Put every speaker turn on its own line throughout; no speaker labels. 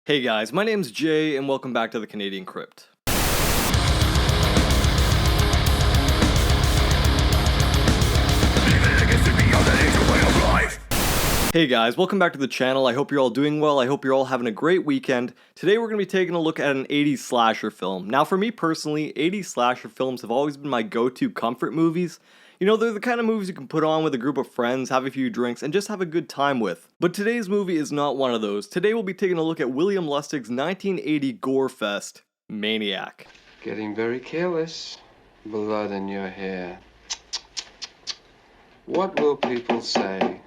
Hey guys, my name's Jay and welcome back to the Canadian Crypt. Hey guys, welcome back to the channel. I hope you're all doing well. I hope you're all having a great weekend. Today we're going to be taking a look at an 80s slasher film. Now for me personally, 80s slasher films have always been my go-to comfort movies. You know, they're the kind of movies you can put on with a group of friends, have a few drinks, and just have a good time with. But today's movie is not one of those. Today we'll be taking a look at William Lustig's 1980 gore fest, Maniac.
Getting very careless. Blood in your hair. What will people say?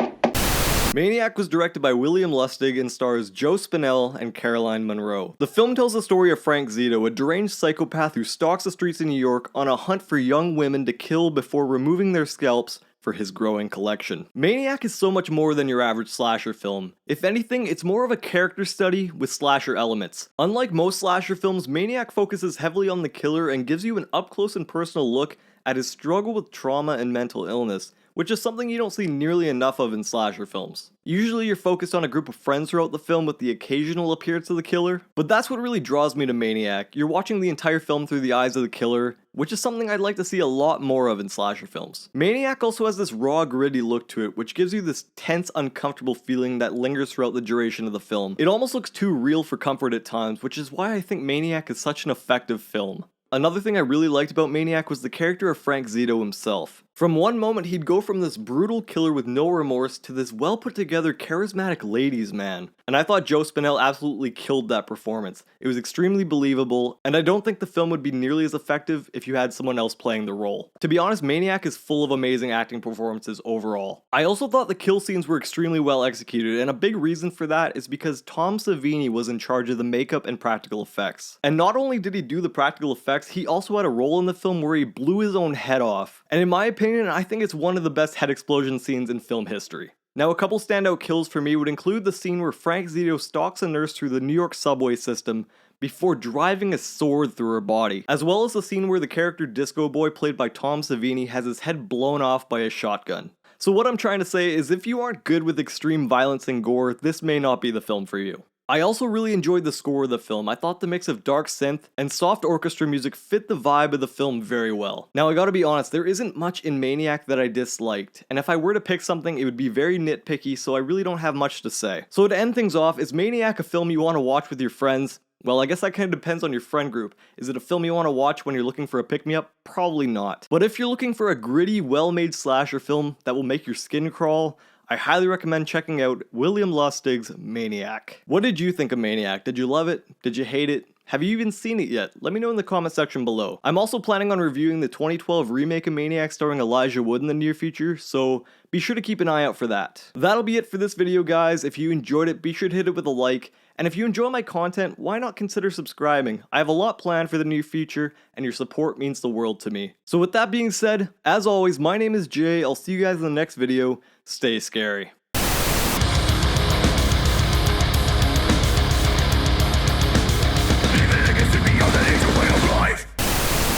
Maniac was directed by William Lustig and stars Joe Spinell and Caroline Munroe. The film tells the story of Frank Zito, a deranged psychopath who stalks the streets in New York on a hunt for young women to kill before removing their scalps for his growing collection. Maniac is so much more than your average slasher film. If anything, it's more of a character study with slasher elements. Unlike most slasher films, Maniac focuses heavily on the killer and gives you an up-close and personal look at his struggle with trauma and mental illness, which is something you don't see nearly enough of in slasher films. Usually you're focused on a group of friends throughout the film with the occasional appearance of the killer, but that's what really draws me to Maniac. You're watching the entire film through the eyes of the killer, which is something I'd like to see a lot more of in slasher films. Maniac also has this raw, gritty look to it, which gives you this tense, uncomfortable feeling that lingers throughout the duration of the film. It almost looks too real for comfort at times, which is why I think Maniac is such an effective film. Another thing I really liked about Maniac was the character of Frank Zito himself. From one moment, he'd go from this brutal killer with no remorse to this well-put-together, charismatic ladies' man. And I thought Joe Spinell absolutely killed that performance. It was extremely believable, and I don't think the film would be nearly as effective if you had someone else playing the role. To be honest, Maniac is full of amazing acting performances overall. I also thought the kill scenes were extremely well executed, and a big reason for that is because Tom Savini was in charge of the makeup and practical effects. And not only did he do the practical effects, he also had a role in the film where he blew his own head off. And in my opinion, I think it's one of the best head explosion scenes in film history. Now, a couple standout kills for me would include the scene where Frank Zito stalks a nurse through the New York subway system before driving a sword through her body, as well as the scene where the character Disco Boy, played by Tom Savini, has his head blown off by a shotgun. So what I'm trying to say is, if you aren't good with extreme violence and gore, this may not be the film for you. I also really enjoyed the score of the film. I thought the mix of dark synth and soft orchestra music fit the vibe of the film very well. Now I gotta be honest, there isn't much in Maniac that I disliked, and if I were to pick something, it would be very nitpicky, so I really don't have much to say. So to end things off, is Maniac a film you want to watch with your friends? Well, I guess that kind of depends on your friend group. Is it a film you want to watch when you're looking for a pick-me-up? Probably not. But if you're looking for a gritty, well-made slasher film that will make your skin crawl, I highly recommend checking out William Lustig's Maniac. What did you think of Maniac? Did you love it? Did you hate it? Have you even seen it yet? Let me know in the comment section below. I'm also planning on reviewing the 2012 remake of Maniac starring Elijah Wood in the near future, so be sure to keep an eye out for that. That'll be it for this video, guys. If you enjoyed it, be sure to hit it with a like. And if you enjoy my content, why not consider subscribing? I have a lot planned for the near future, and your support means the world to me. So with that being said, as always, my name is Jay. I'll see you guys in the next video. Stay scary.